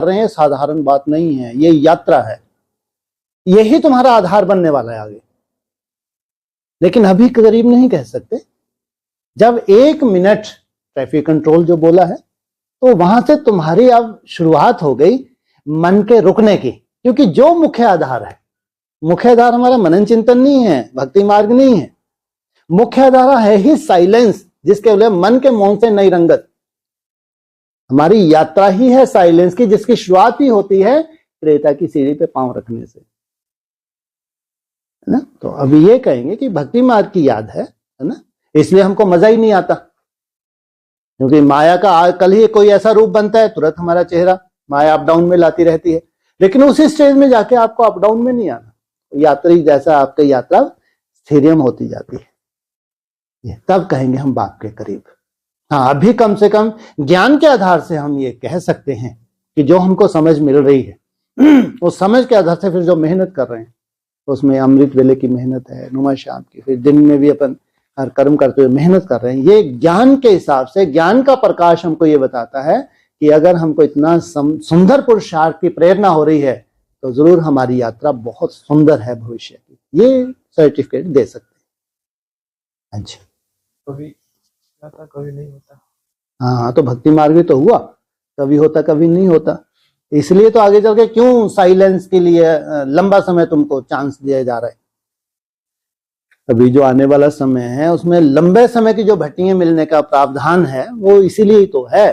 रहे हैं साधारण बात नहीं है, ये यात्रा है, यही तुम्हारा आधार बनने वाला है आगे। लेकिन अभी करीब नहीं कह सकते। जब 1 मिनट ट्रैफिक कंट्रोल जो बोला है, तो वहां से तुम्हारी अब शुरुआत हो गई मन के रुकने की, क्योंकि जो मुख्य आधार है, मुख्य आधार हमारा मनन चिंतन नहीं है, भक्ति मार्ग नहीं है, मुख्य आधार है ही साइलेंस, जिसके बोले मन के मौन से नई रंगत। हमारी यात्रा ही है साइलेंस की, जिसकी शुरुआत ही होती है त्रेता की सीढ़ी पे पांव रखने से, है ना। तो अभी ये कहेंगे कि भक्ति मार्ग की याद है ना, इसलिए हमको मजा ही नहीं आता, क्योंकि माया का कल ही कोई ऐसा रूप बनता है, तुरंत हमारा चेहरा माया अप डाउन में लाती रहती है। लेकिन उसी स्टेज में जाके आपको अप डाउन में नहीं आना, यात्री जैसा आपकी यात्रा स्थिरियम होती जाती है, ये तब कहेंगे हम बाप के करीब। हाँ, अभी कम से कम ज्ञान के आधार से हम ये कह सकते हैं कि जो हमको समझ मिल रही है उस समझ के आधार से फिर जो मेहनत कर रहे हैं, उसमें अमृत वेले की मेहनत है, नुमा शाम की, फिर दिन में भी अपन हर कर्म करते हुए मेहनत कर रहे हैं। ये ज्ञान के हिसाब से, ज्ञान का प्रकाश हमको ये बताता है कि अगर हमको इतना सुंदर पुरुषार्थ की प्रेरणा हो रही है, तो जरूर हमारी यात्रा बहुत सुंदर है भविष्य की, ये सर्टिफिकेट दे सकते हैं। अच्छा, कभी जाता कभी नहीं होता। हाँ, तो भक्ति मार्ग भी तो हुआ, कभी होता कभी नहीं होता। इसलिए तो आगे चल के क्यों साइलेंस के लिए लंबा समय तुमको चांस दिया जा रहा है। अभी जो आने वाला समय है उसमें लंबे समय की जो भट्टियां मिलने का प्रावधान है, वो इसीलिए ही तो है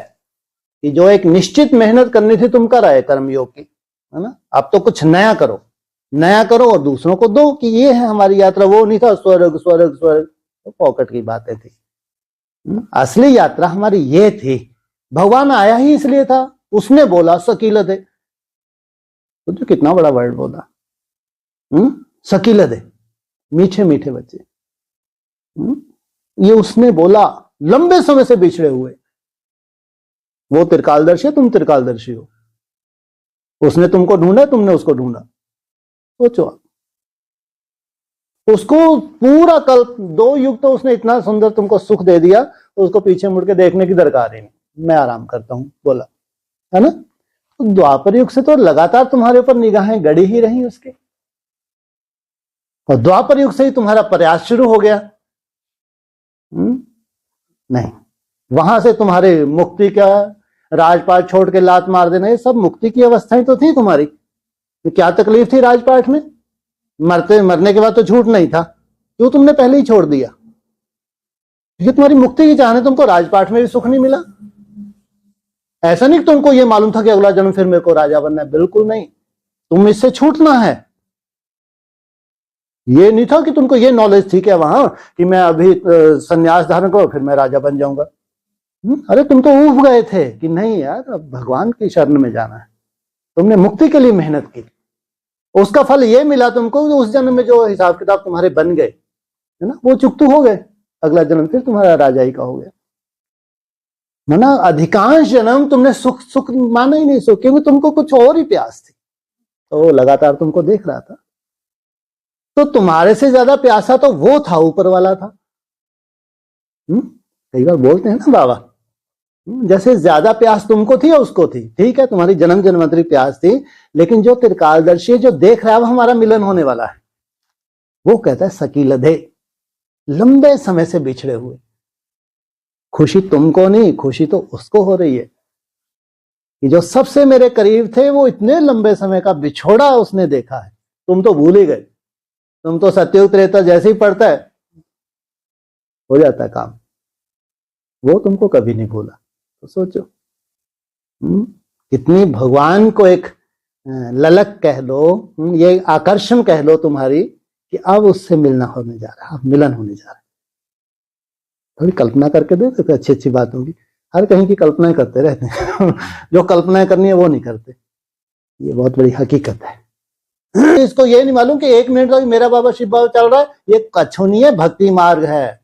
कि जो एक निश्चित मेहनत करनी थी तुम कर आए कर्मयोग की, है ना। अब तो कुछ नया करो, नया करो और दूसरों को दो कि ये है हमारी यात्रा। वो नहीं था स्वर्ग स्वर्ग स्वर्ग, तो पॉकेट की बातें थी। असली यात्रा हमारी ये थी। भगवान आया ही इसलिए था, उसने बोला सकीलत है, तो कितना बड़ा वर्ड बोला, सकीलत है, मीठे मीठे बच्चे, ये उसने बोला। लंबे समय से बिछड़े हुए, वो त्रिकालदर्शी है, तुम त्रिकालदर्शी हो। उसने तुमको ढूंढा, तुमने उसको ढूंढा। सोचो, उसको पूरा कल्प 2 युग तो उसने इतना सुंदर तुमको सुख दे दिया, तो उसको पीछे मुड़ के देखने की दरकार ही नहीं, मैं आराम करता हूं बोला, है ना। तो द्वापर युग से तो लगातार तुम्हारे ऊपर निगाहें गड़ी ही रही उसके, और द्वापर युग से ही तुम्हारा प्रयास शुरू हो गया। नहीं, वहां से तुम्हारे मुक्ति का राजपाट छोड़ के लात मार देना, ये सब मुक्ति की अवस्थाएं तो थी तुम्हारी। तो क्या तकलीफ थी राजपाट में? मरने के बाद तो झूठ नहीं था, क्यों तुमने पहले ही छोड़ दिया? क्योंकि तुम्हारी मुक्ति की चाहने, तुमको राजपाट में भी सुख नहीं मिला। ऐसा नहीं कि तुमको ये मालूम था कि अगला जन्म फिर मेरे को राजा बनना है, बिल्कुल नहीं। तुम इससे छूटना है। ये नहीं था कि तुमको ये नॉलेज थी क्या वहां कि मैं अभी संन्यास धारण करूं फिर मैं राजा बन जाऊंगा। अरे तुम तो ऊब गए थे कि नहीं यार, अब भगवान की शरण में जाना है। तुमने मुक्ति के लिए मेहनत की, उसका फल ये मिला तुमको, उस जन्म में जो हिसाब किताब तुम्हारे बन गए, है ना, वो चुकतू हो गए। अगला जन्म फिर तुम्हारा राजा ही का हो गया, है ना। अधिकांश जन्म तुमने सुख सुख माना ही नहीं, सुख, क्योंकि तुमको कुछ और ही प्यास थी, तो लगातार तुमको देख रहा था। तो तुम्हारे से ज्यादा प्यासा तो वो था, ऊपर वाला था। कई बार बोलते हैं ना बाबा, जैसे ज्यादा प्यास तुमको थी या उसको थी, ठीक है, तुम्हारी जन्म जन्मांतरी प्यास थी, लेकिन जो त्रिकालदर्शी जो देख रहा है, अब हमारा मिलन होने वाला है, वो कहता है सकीलधे, लंबे समय से बिछड़े हुए। खुशी तुमको नहीं, खुशी तो उसको हो रही है कि जो सबसे मेरे करीब थे, वो इतने लंबे समय का बिछोड़ा उसने देखा है। तुम तो भूल ही गए, तुम तो सत्युग त्रेता जैसे ही पड़ता है हो जाता है काम, वो तुमको कभी नहीं भूला। तो सोचो कितनी भगवान को एक ललक कह लो, ये आकर्षण कह लो तुम्हारी, कि अब उससे मिलना होने जा रहा है, अब मिलन होने जा रहा है। थोड़ी कल्पना करके देखो तो अच्छी अच्छी बात होगी। हर कहीं की कल्पनाएं करते रहते हैं जो कल्पनाएं करनी है वो नहीं करते, ये बहुत बड़ी हकीकत है। इसको ये नहीं मालूम कि 1 मिनट तक मेरा बाबा शिव बाबा चल रहा है, ये कछु नहीं है, भक्ति मार्ग है।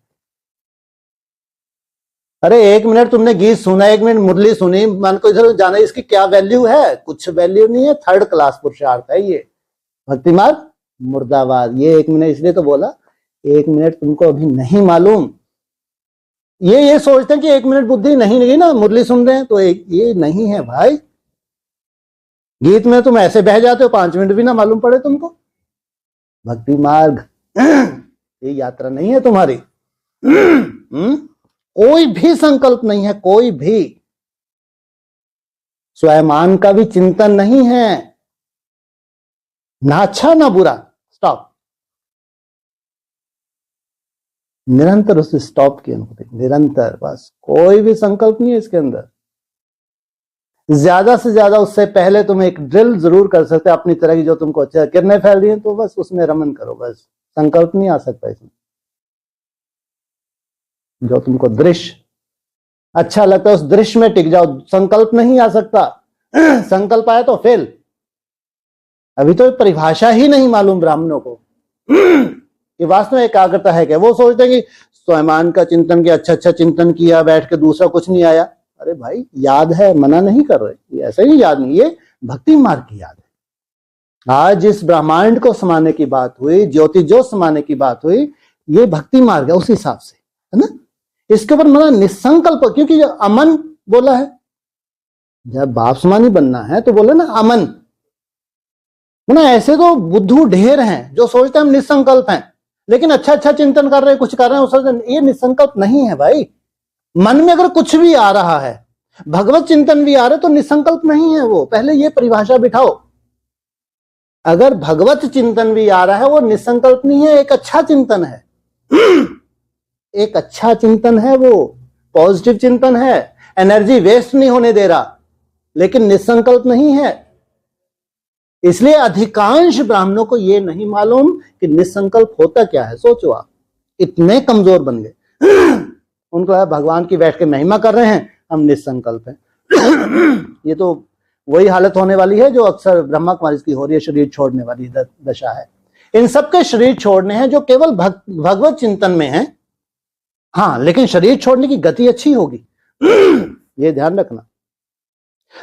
अरे 1 मिनट तुमने गीत सुना, 1 मिनट मुरली सुनी, मन को इधर जाना, इसकी क्या वैल्यू है? कुछ वैल्यू नहीं है, 3rd क्लास पुरुषार्थ है ये। भक्ति मार्ग मुर्दाबाद। ये 1 मिनट इसलिए तो बोला, 1 मिनट तुमको अभी नहीं मालूम। ये सोचते हैं कि 1 मिनट बुद्धि नहीं लगी ना, मुरली सुन रहे हैं तो ये नहीं है भाई। गीत में तुम ऐसे बह जाते हो 5 मिनट भी ना मालूम पड़े तुमको। भक्ति मार्ग ये यात्रा नहीं है तुम्हारी। कोई भी संकल्प नहीं है, कोई भी स्वयं का भी चिंतन नहीं है, ना अच्छा ना बुरा। स्टॉप, निरंतर उस स्टॉप की अनुभूति, निरंतर, बस कोई भी संकल्प नहीं है इसके अंदर। ज्यादा से ज्यादा उससे पहले तुम एक ड्रिल जरूर कर सकते हो अपनी तरह की, जो तुमको अच्छा किरणें फैल रही हैं तो बस उसमें रमन करो, बस संकल्प नहीं आ सकता इसमें। जो तुमको दृश्य अच्छा लगता है उस दृश्य में टिक जाओ, संकल्प नहीं आ सकता। संकल्प आया तो फेल। अभी तो परिभाषा ही नहीं मालूम ब्राह्मणों को कि वास्तव में एकाग्रता है क्या। वो सोचते हैं कि स्वयं का चिंतन किया, अच्छा चिंतन किया, बैठ के दूसरा कुछ नहीं आया। अरे भाई याद है, मना नहीं कर रहे, ऐसा ही याद नहीं, ये भक्ति मार्ग की याद है। आज जिस ब्रह्मांड को समाने की बात हुई, ज्योति जो समाने की बात हुई, ये भक्ति मार्ग है उस हिसाब से, है ना। इसके ऊपर मना निसंकल्प, क्योंकि जो अमन बोला है, जब बाप समानी बनना है तो बोले ना अमन। ना ऐसे तो बुद्धू ढेर हैं जो सोचते हैं हम निसंकल्प हैं, लेकिन अच्छा चिंतन कर रहे हैं, कुछ कर रहे हैं, उस ये निसंकल्प नहीं है भाई। मन में अगर कुछ भी आ रहा है, भगवत चिंतन भी आ रहा है, तो निसंकल्प नहीं है वो। पहले ये परिभाषा बिठाओ। अगर भगवत चिंतन भी आ रहा है वो निसंकल्प नहीं है, एक अच्छा चिंतन है। एक अच्छा चिंतन है, वो पॉजिटिव चिंतन है, एनर्जी वेस्ट नहीं होने दे रहा, लेकिन निसंकल्प नहीं है। इसलिए अधिकांश ब्राह्मणों को यह नहीं मालूम कि निसंकल्प होता क्या है। सोचो आप, इतने कमजोर बन गए। उनको है भगवान की बैठ के महिमा कर रहे हैं, हम निसंकल्प हैं। ये तो वही हालत होने वाली है जो अक्सर ब्रह्मा कुमारी की हो रही है, शरीर छोड़ने वाली दशा है। इन सबके शरीर छोड़ने हैं जो केवल भगवत चिंतन में है। हाँ, लेकिन शरीर छोड़ने की गति अच्छी होगी, ये ध्यान रखना।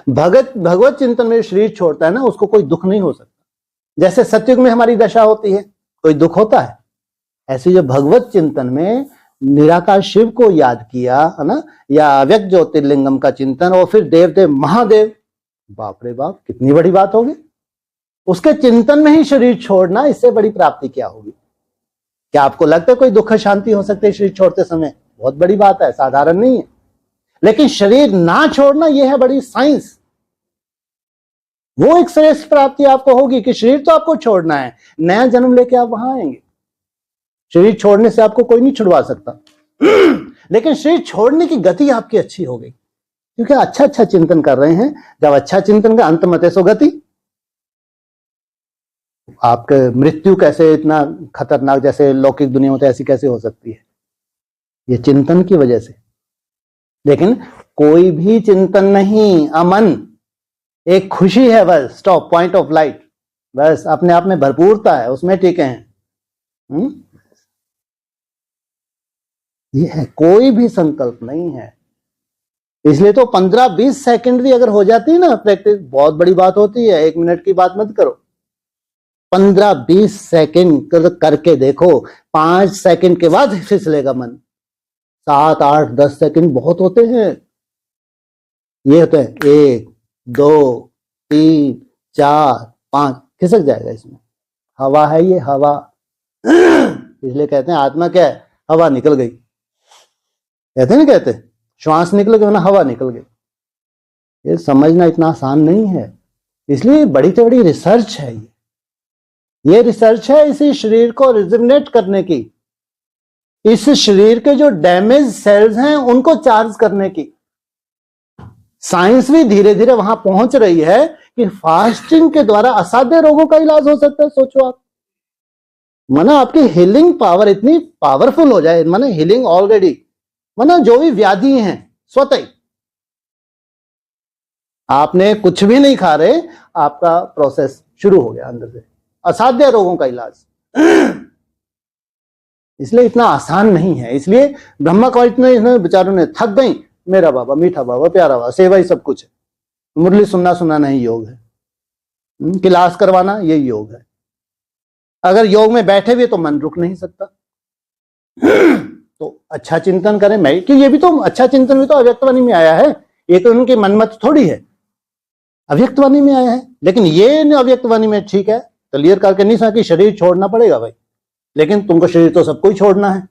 भगवत चिंतन में शरीर छोड़ता है ना, उसको कोई दुख नहीं हो सकता। जैसे सतयुग में हमारी दशा होती है, कोई दुख होता है, ऐसे जो भगवत चिंतन में निराकार शिव को याद किया है ना, या अव्यक्त ज्योतिर्लिंगम का चिंतन, और फिर देवदेव महादेव, बाप रे बाप, कितनी बड़ी बात होगी। उसके चिंतन में ही शरीर छोड़ना, इससे बड़ी प्राप्ति क्या होगी। क्या आपको लगता है कोई दुख शांति हो सकती है शरीर छोड़ते समय? बहुत बड़ी बात है, साधारण नहीं है। लेकिन शरीर ना छोड़ना, यह है बड़ी साइंस। वो एक श्रेष्ठ प्राप्ति आपको होगी कि शरीर तो आपको छोड़ना है, नया जन्म लेके आप वहां आएंगे। शरीर छोड़ने से आपको कोई नहीं छुड़वा सकता, लेकिन शरीर छोड़ने की गति आपकी अच्छी हो गई, क्योंकि अच्छा चिंतन कर रहे हैं। जब अच्छा चिंतन का अंत मते सो गति। आपके मृत्यु कैसे इतना खतरनाक, जैसे लौकिक दुनिया में तो ऐसी कैसे हो सकती है? ये चिंतन की वजह से। लेकिन कोई भी चिंतन नहीं, अमन, एक खुशी है, bus stop, point of light, बस अपने आप में भरपूरता है, उसमें टिके हैं। ये है, कोई भी संकल्प नहीं है। इसलिए तो 15-20 सेकंड भी अगर हो जाती है ना प्रैक्टिस, बहुत बड़ी बात होती है। 1 मिनट की बात मत करो, 15-20 सेकंड करके देखो। 5 सेकंड के बाद फिसलेगा मन। 7, 8, 10 सेकंड बहुत होते हैं। ये होते हैं 1, 2, 3, 4, 5, खिसक जाएगा इसमें। हवा है ये, हवा। इसलिए कहते हैं आत्मा क्या है? हवा निकल गई, कहते नहीं कहते, श्वास निकल गया ना, हवा निकल गई। ये समझना इतना आसान नहीं है। इसलिए बड़ी से बड़ी रिसर्च है ये रिसर्च है इसी शरीर को रिजुविनेट करने की, इस शरीर के जो डैमेज सेल्स हैं उनको चार्ज करने की। साइंस भी धीरे धीरे वहां पहुंच रही है कि फास्टिंग के द्वारा असाध्य रोगों का इलाज हो सकता है। सोचो आप, माना आपकी हीलिंग पावर इतनी पावरफुल हो जाए, माना हीलिंग ऑलरेडी, माना जो भी व्याधि हैं स्वतः ही, आपने कुछ भी नहीं खा रहे, आपका प्रोसेस शुरू हो गया अंदर से, असाध्य रोगों का इलाज। इसलिए इतना आसान नहीं है। इसलिए ब्रह्मा को इतने बेचारों ने थक गई, मेरा बाबा, मीठा बाबा, प्यारा बाबा, सेवा ही सब कुछ है। मुरली सुनना नहीं योग है, क्लास करवाना यही योग है। अगर योग में बैठे हुए तो मन रुक नहीं सकता। तो अच्छा चिंतन करें। मैं कि ये भी तो अच्छा चिंतन भी तो अव्यक्तवाणी में आया है, ये तो उनकी मनमत थोड़ी है। अव्यक्त वाणी में आया है। लेकिन ये अव्यक्त वाणी में ठीक है, क्लियर करके नहीं सका कि शरीर छोड़ना पड़ेगा भाई, लेकिन तुमको शरीर तो सबको ही छोड़ना है।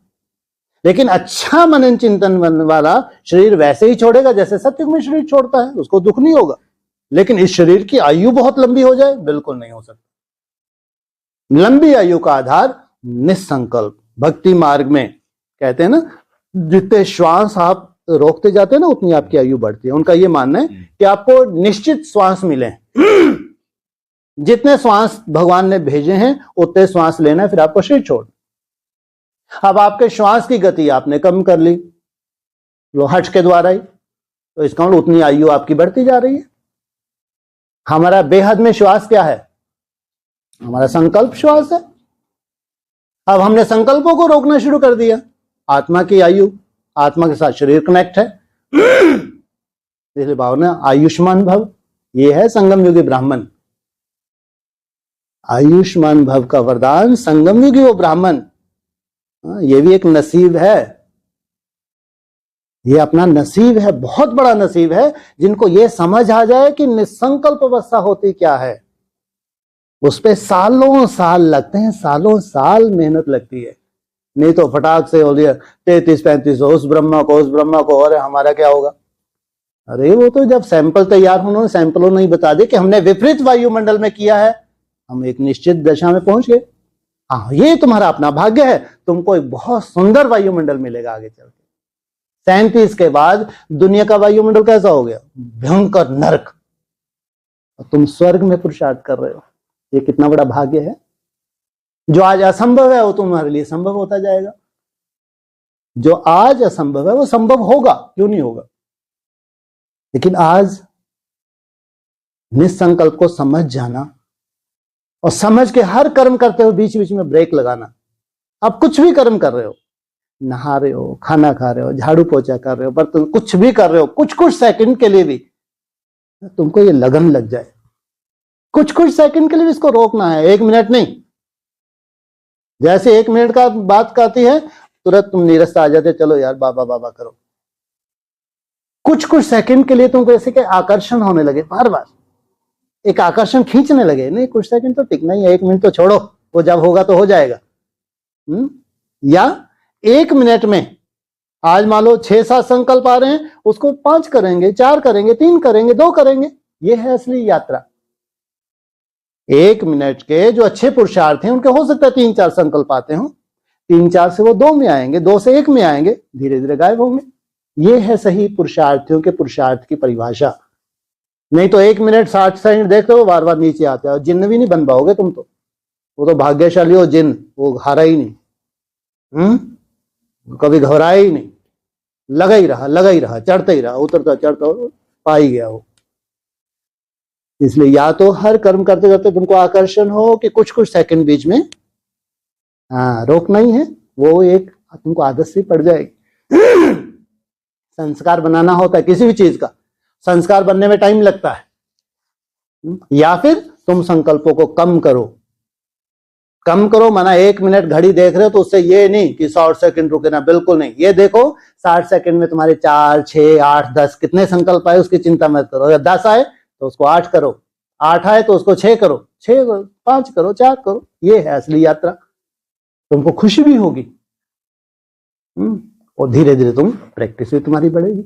लेकिन अच्छा मनन चिंतन वाला शरीर वैसे ही छोड़ेगा जैसे सत्युग में शरीर छोड़ता है, उसको दुख नहीं होगा। लेकिन इस शरीर की आयु बहुत लंबी हो जाए, बिल्कुल नहीं हो सकता। लंबी आयु का आधार निसंकल्प। भक्ति मार्ग में कहते हैं ना, जितने श्वास आप रोकते जाते हैं ना उतनी आपकी आयु बढ़ती है। उनका यह मानना है कि आपको निश्चित श्वास मिले, जितने श्वास भगवान ने भेजे हैं उतने श्वास लेना है, फिर आपको शरीर छोड़। अब आपके श्वास की गति आपने कम कर ली वो हठ के द्वारा ही, तो इसका मतलब उतनी आयु आपकी बढ़ती जा रही है। हमारा बेहद में श्वास क्या है? हमारा संकल्प श्वास है। अब हमने संकल्पों को रोकना शुरू कर दिया। आत्मा की आयु, आत्मा के साथ शरीर कनेक्ट है, इसलिए भावना आयुष्मान भव। ये है संगम युगी ब्राह्मण। आयुष्मान भव का वरदान संगम युगी वो ब्राह्मण। ये भी एक नसीब है, ये अपना नसीब है, बहुत बड़ा नसीब है। जिनको ये समझ आ जाए कि निसंकल्प अवस्था होती क्या है, उस पे सालों साल लगते हैं, सालों साल मेहनत लगती है। नहीं तो फटाक से हो लिया 33-35 उस ब्रह्मा को, उस ब्रह्मा को, और हमारा क्या होगा? अरे वो तो जब सैंपल तैयार होने, सैंपलों ने ही बता दिया कि हमने विपरीत वायुमंडल में किया है, हम एक निश्चित दशा में पहुंच गए। हाँ, ये तुम्हारा अपना भाग्य है, तुमको एक बहुत सुंदर वायुमंडल मिलेगा आगे चल के। 37 के बाद दुनिया का वायुमंडल कैसा हो गया? भयंकर नरक। तुम स्वर्ग में पुरुषार्थ कर रहे हो, ये कितना बड़ा भाग्य है। जो आज असंभव है वो तुम्हारे लिए संभव होता जाएगा। जो आज असंभव है वो संभव होगा, क्यों नहीं होगा? लेकिन आज निसंकल्प को समझ जाना और समझ के हर कर्म करते हो बीच बीच में ब्रेक लगाना। आप कुछ भी कर्म कर रहे हो, नहा रहे हो, खाना खा रहे हो, झाड़ू पोछा कर रहे हो, बर्तन कुछ भी कर रहे हो, कुछ कुछ सेकंड के लिए भी तुमको ये लगन लग जाए, कुछ कुछ सेकंड के लिए भी इसको रोकना है, 1 मिनट नहीं। जैसे 1 मिनट का बात करती है तुरंत तुम नीरस आ जाते, चलो यार बाबा बाबा करो। कुछ कुछ सेकंड के लिए तुमको ऐसे के आकर्षण होने लगे, बार बार एक आकर्षण खींचने लगे, नहीं कुछ सेकंड तो टिकना ही है, 1 मिनट तो छोड़ो, वो जब होगा तो हो जाएगा। या 1 मिनट में आज मान लो 6-7 संकल्प आ रहे हैं, उसको 5 करेंगे, 4 करेंगे, 3 करेंगे, 2 करेंगे। ये है असली यात्रा। 1 मिनट के जो अच्छे पुरुषार्थ हैं उनके हो सकता है 3-4 संकल्प आते हो, 3-4 से वो 2 में आएंगे, 2 से 1 में आएंगे, धीरे धीरे गायब होंगे। ये है सही पुरुषार्थियों के पुरुषार्थ की परिभाषा। नहीं तो 1 मिनट 60 सेकंड देखते हो बार बार नीचे आते हो, जिन्न भी नहीं बन पाओगे तुम तो। वो तो भाग्यशाली हो जिन्न, वो हारा ही नहीं, कभी घबराया ही नहीं, लगा ही रहा, चढ़ता ही रहा, उतरता चढ़ता पा ही गया वो। इसलिए या तो हर कर्म करते करते तुमको आकर्षण हो कि कुछ कुछ सेकंड बीच में रोकना ही है, वो एक तुमको आदत सी पड़ जाएगी। संस्कार बनाना होता है किसी भी चीज का, संस्कार बनने में टाइम लगता है। या फिर तुम संकल्पों को कम करो माना 1 मिनट घड़ी देख रहे हो तो उससे ये नहीं कि 60 सेकंड रुके ना, बिल्कुल नहीं। ये देखो 60 सेकंड में तुम्हारे 4, 6, 8, 10 कितने संकल्प आए उसकी चिंता मत करो। अगर 10 आए तो उसको 8 करो, 8 आए तो उसको 6 करो, 6 करो, 5 करो, 4 करो। ये है असली यात्रा। तुमको खुशी भी होगी और धीरे धीरे तुम प्रैक्टिस भी तुम्हारी बढ़ेगी।